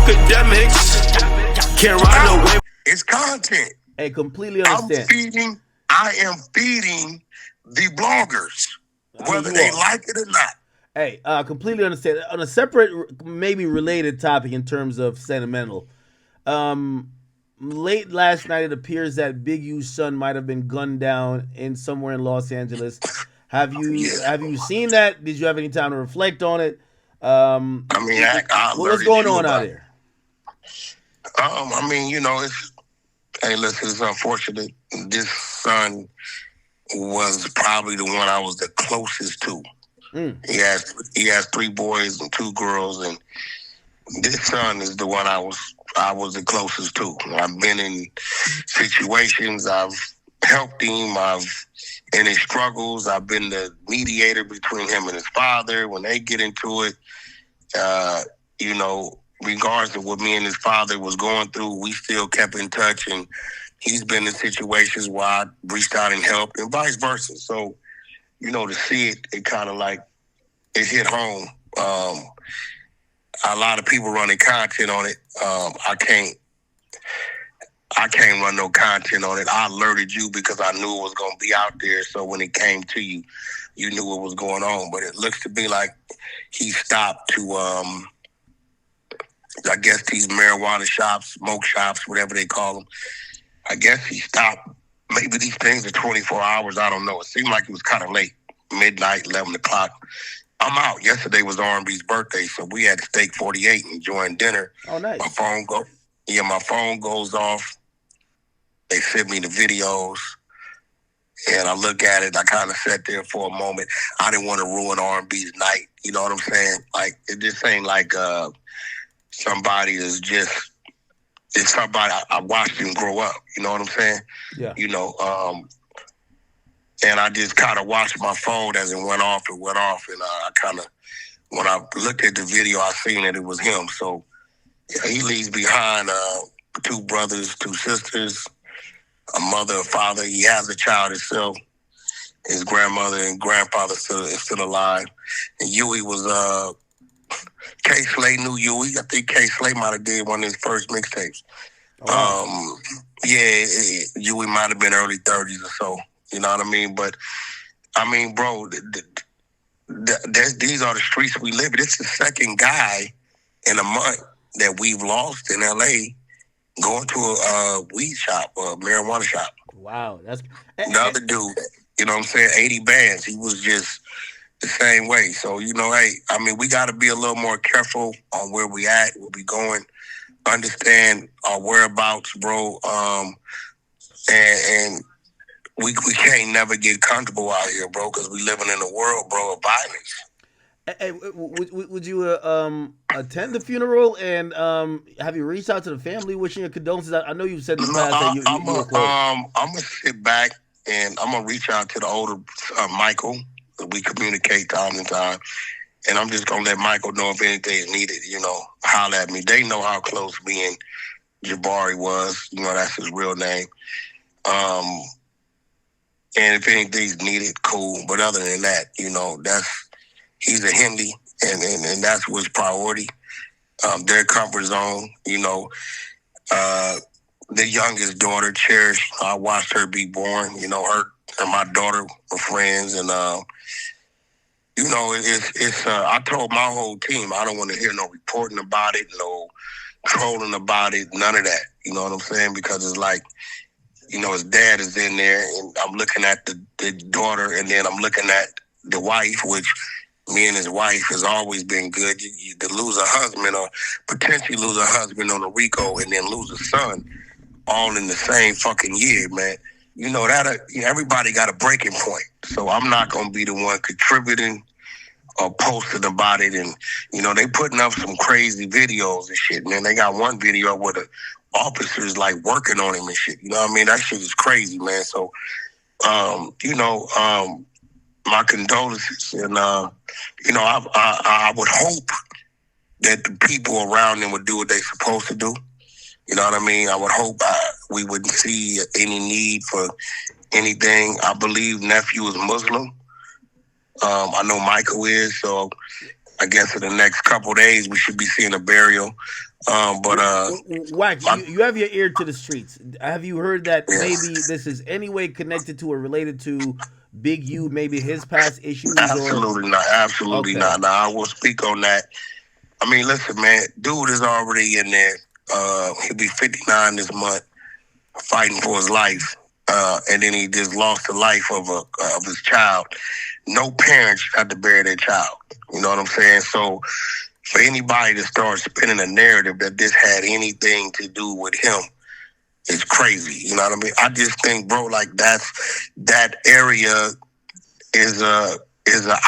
Akademiks can't ride no wave. It's content. Hey, completely understand. I am feeding the bloggers, whether they like it or not. Hey, completely understand. On a separate, maybe related topic in terms of sentimental, late last night it appears that Big U's son might have been gunned down in somewhere in Los Angeles. Have you seen that? Did you have any time to reflect on it? What's going on out there? It's unfortunate. This son was probably the one I was the closest to. He has 3 boys and 2 girls, and this son is the one I was the closest to. I've been in situations. I've helped him. In his struggles. I've been the mediator between him and his father when they get into it. Regardless of what me and his father was going through, we still kept in touch, and he's been in situations where I reached out and helped, and vice versa. So, to see it kind of like it hit home. A lot of people running content on it. I can't run no content on it. I alerted you because I knew it was going to be out there. So when it came to you, you knew what was going on. But it looks to be like he stopped to, I guess these marijuana shops, smoke shops, whatever they call them. I guess he stopped. Maybe these things are 24 hours. I don't know. It seemed like it was kind of late, midnight, 11 o'clock. I'm out. Yesterday was R&B's birthday, so we had Steak 48 enjoying dinner. Oh, nice. My phone goes off. They sent me the videos, and I look at it. I kind of sat there for a moment. I didn't want to ruin R&B's night. You know what I'm saying? Like, it just ain't like somebody that's just, it's somebody I watched him grow up. You know what I'm saying? Yeah. And I just kind of watched my phone as it went off. And I kind of, when I looked at the video, I seen that it was him. So yeah, he leaves behind 2 brothers, 2 sisters, a mother, a father. He has a child himself. His grandmother and grandfather is still alive. And Huey was, K. Slay knew Huey. I think K. Slay might have did one of his first mixtapes. Oh. Huey might have been early 30s or so. You know what I mean? But, bro, these are the streets we live in. It's the second guy in a month that we've lost in L.A. going to a weed shop or a marijuana shop. Wow. That's the other dude, you know what I'm saying, 80 bands. He was just the same way. So, we got to be a little more careful on where we at, where we going, understand our whereabouts, bro. And we can't never get comfortable out here, bro, because we living in a world, bro, of violence. Hey, would you attend the funeral, and have you reached out to the family wishing your condolences? I know you've said in the past that you were close. I'm gonna sit back and I'm gonna reach out to the older Michael. We communicate time to time, and I'm just gonna let Michael know if anything is needed. Holler at me. They know how close me and Jabari was. That's his real name. And if anything's needed, cool. But other than that, he's a Hindi, and that's what's priority. Their comfort zone, the youngest daughter, Cherish, I watched her be born. Her and my daughter were friends, and I told my whole team I don't want to hear no reporting about it, no trolling about it, none of that. You know what I'm saying? Because it's like, his dad is in there, and I'm looking at the daughter, and then I'm looking at the wife, which me and his wife has always been good. You to lose a husband or potentially lose a husband on a RICO and then lose a son all in the same fucking year, man. Everybody got a breaking point. So I'm not going to be the one contributing or posting about it. And, they putting up some crazy videos and shit, man. They got one video where the officers like working on him and shit. You know what I mean? That shit is crazy, man. So, my condolences. And, I would hope that the people around them would do what they're supposed to do. You know what I mean? I would hope we wouldn't see any need for anything. I believe nephew is Muslim. I know Michael is, so I guess in the next couple of days we should be seeing a burial. Wack, you have your ear to the streets. Have you heard that Yeah. maybe this is any way connected to or related to Big U, maybe his past issues? Absolutely not. Absolutely Okay. not. Now, I will speak on that. I mean, listen, man, dude is already in there. He'll be 59 this month, fighting for his life. And then he just lost the life of his child. No parent should have to bury their child. You know what I'm saying? So for anybody to start spinning a narrative that this had anything to do with him, it's crazy. You know what I mean? I just think, bro, like that area is a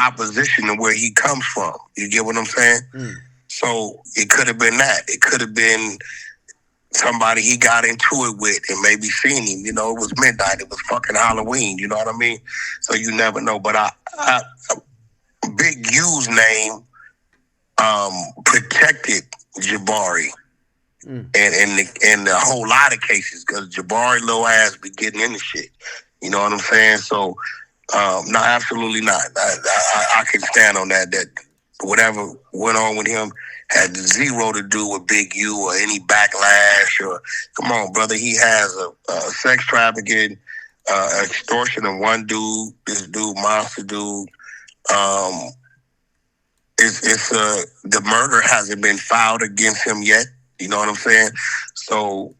opposition to where he comes from. You get what I'm saying? Mm. So it could have been that. It could have been somebody he got into it with and maybe seen him. You know, it was midnight. It was fucking Halloween. You know what I mean? So you never know. But I Big U's name protected Jabari. And in a whole lot of cases, because Jabari little ass be getting into shit. You know what I'm saying? So, no, absolutely not. I can stand on that. That whatever went on with him had zero to do with Big U or any backlash. Or come on, brother, he has a sex trafficking, extortion of one dude. This dude, monster dude. The murder hasn't been filed against him yet. You know what I'm saying? So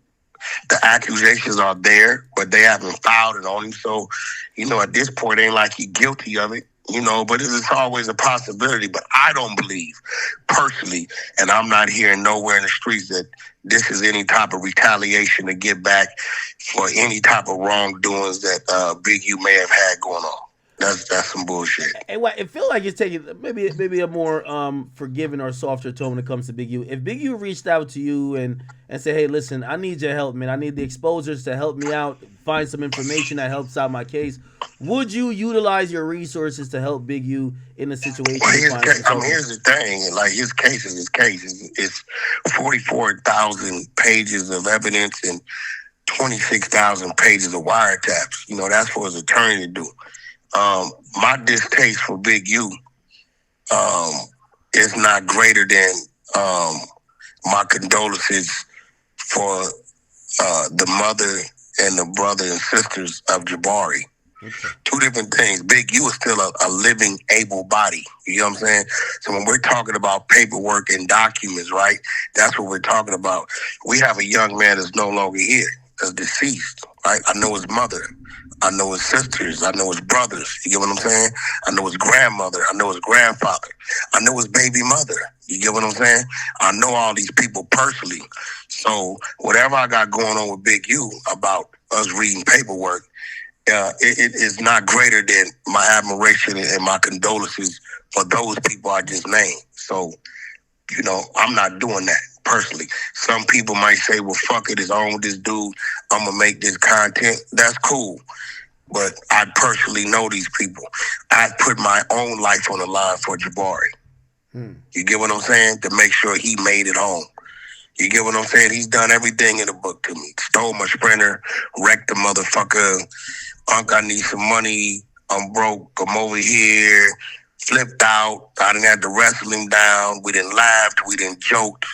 the accusations are there, but they haven't filed it on him. So, you know, at this point, it ain't like he's guilty of it, you know, but it's always a possibility. But I don't believe, personally, and I'm not hearing nowhere in the streets that this is any type of retaliation to get back for any type of wrongdoings that Big U may have had going on. That's some bullshit. And it feels like it's taking maybe a more forgiving or softer tone when it comes to Big U. If Big U reached out to you and said, "Hey, listen, I need your help, man. I need the exposures to help me out, find some information that helps out my case," would you utilize your resources to help Big U in a situation? Well, here's the thing. Like his case is his case. It's 44,000 pages of evidence and 26,000 pages of wiretaps. You know, that's for his attorney to do. My distaste for Big U is not greater than my condolences for the mother and the brother and sisters of Jabari. Okay. Two different things. Big U is still a living, able body. You know what I'm saying? So when we're talking about paperwork and documents, right, that's what we're talking about. We have a young man that's no longer here, that's deceased, right? I know his mother. I know his sisters. I know his brothers. You get what I'm saying? I know his grandmother. I know his grandfather. I know his baby mother. You get what I'm saying? I know all these people personally. So whatever I got going on with Big U about us reading paperwork, it is not greater than my admiration and my condolences for those people I just named. So, you know, I'm not doing that personally. Some people might say, well, fuck it, it's on with this dude. I'm going to make this content. That's cool. But I personally know these people. I put my own life on the line for Jabari. You get what I'm saying? To make sure he made it home. You get what I'm saying? He's done everything in the book to me. Stole my Sprinter, wrecked the motherfucker. Unc, I need some money. I'm broke. I'm over here. Flipped out. I didn't have to wrestle him down. We didn't laugh. We didn't joke.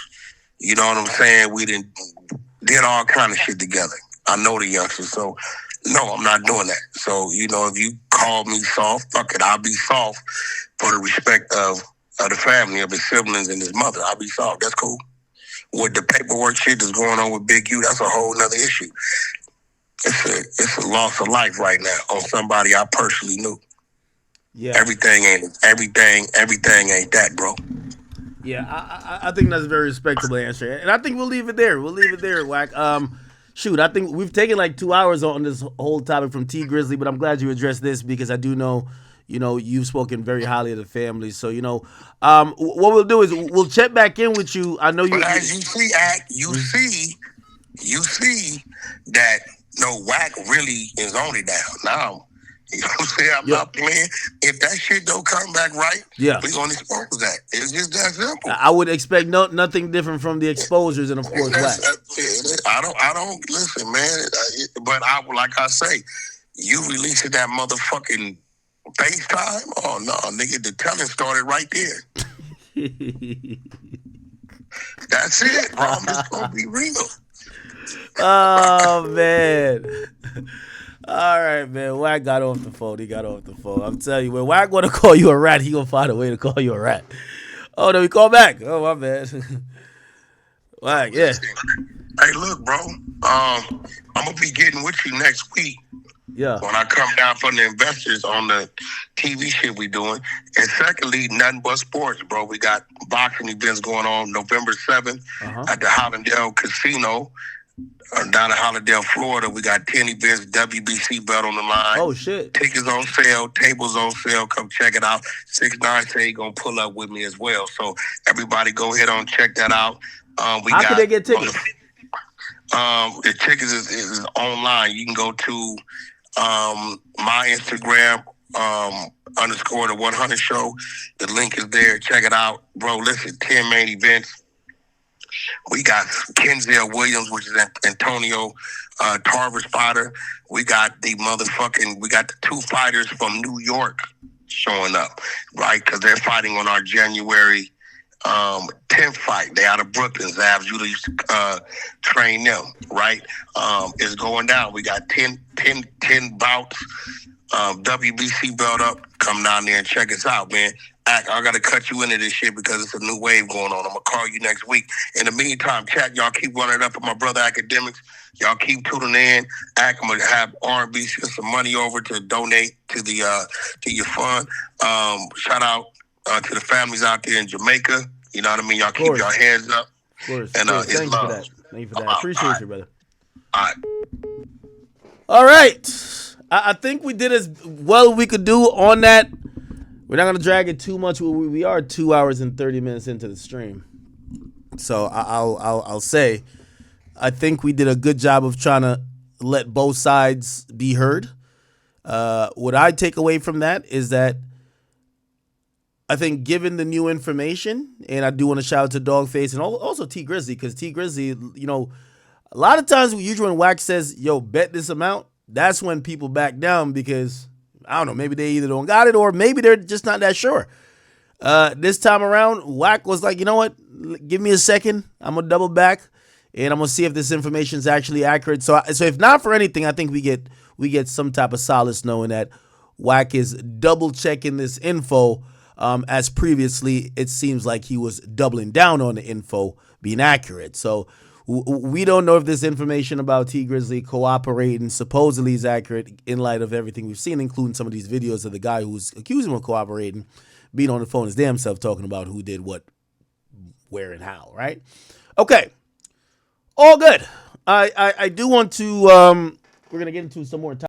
You know what I'm saying? We did all kind of shit together. I know the youngsters, so no, I'm not doing that. So, you know, if you call me soft, fuck it, I'll be soft for the respect of the family, of his siblings and his mother. I'll be soft. That's cool. With the paperwork shit that's going on with Big U, that's a whole nother issue. It's a loss of life right now on somebody I personally knew. Yeah. Everything ain't that, bro. Yeah, I think that's a very respectable answer, and I think we'll leave it there. Wack. Shoot, I think we've taken like 2 hours on this whole topic from T Grizzly, but I'm glad you addressed this because I do know, you know, you've spoken very highly of the family. So, you know, what we'll do is we'll check back in with you. I know you. But as you see, you see that Wack really is on it now. You know what I'm saying? I'm not playing. If that shit don't come back right, we're going to expose that. It's just that simple. I would expect nothing different from the exposures and, of course, Wack. I don't listen, man. But like I say, you releasing that motherfucking FaceTime? Oh, no, nigga, the telling started right there. That's it, bro. I'm just gonna be real. Oh man. All right, man. Wack got off the phone. He got off the phone. I'm telling you, when Wack want to call you a rat, he gonna find a way to call you a rat. Oh no, he called back. Oh my bad. Wack, yeah, Hey, look, bro. I'm gonna be getting with you next week yeah. when I come down from the investors on the TV shit we doing. And secondly, nothing but sports, bro. We got boxing events going on November 7th at the Hollandale Casino down in Hollandale, Florida. We got 10 events, WBC belt on the line. Oh shit. Tickets on sale, tables on sale. Come check it out. 6ix9ine say he gonna pull up with me as well. So everybody go ahead on check that out. How can they get tickets? The tickets is online. You can go to my Instagram underscore the 100 show. The link is there. Check it out, bro. Listen, 10 main events. We got Kenzel Williams, which is Antonio Tarver's fighter. We got the two fighters from New York showing up, right? Because they're fighting on our January 10th fight. They out of Brooklyn. Zav Judah used to train them, right? It's going down. We got 10 bouts, WBC belt up. Come down there and check us out, man. I got to cut you into this shit because it's a new wave going on. I'm going to call you next week. In the meantime, chat, y'all keep running up for my brother Akademiks. Y'all keep tuning in. I'm going to have R&B send some money over to donate to the to your fund. Shout out to the families out there in Jamaica. You know what I mean? Y'all keep your hands up. Of course. And Thank you love. for that. Thank you for that. Appreciate you, brother. All right. All right. I think we did as well as we could do on that. We're not going to drag it too much. We are 2 hours and 30 minutes into the stream. So I'll say I think we did a good job of trying to let both sides be heard. What I take away from that is that I think given the new information, and I do want to shout out to Dogface and also T Grizzly, because T Grizzly, you know, a lot of times usually when Wack says, yo, bet this amount, that's when people back down because, I don't know, maybe they either don't got it or maybe they're just not that sure. This time around, Wack was like, you know what, give me a second. I'm going to double back and I'm going to see if this information is actually accurate. So if not for anything, I think we get some type of solace knowing that Wack is double checking this info. As previously, it seems like he was doubling down on the info being accurate. So we don't know if this information about T Grizzly cooperating supposedly is accurate in light of everything we've seen, including some of these videos of the guy who's accusing him of cooperating, being on the phone his damn self talking about who did what, where, and how, right? Okay. All good. I do want to, we're going to get into some more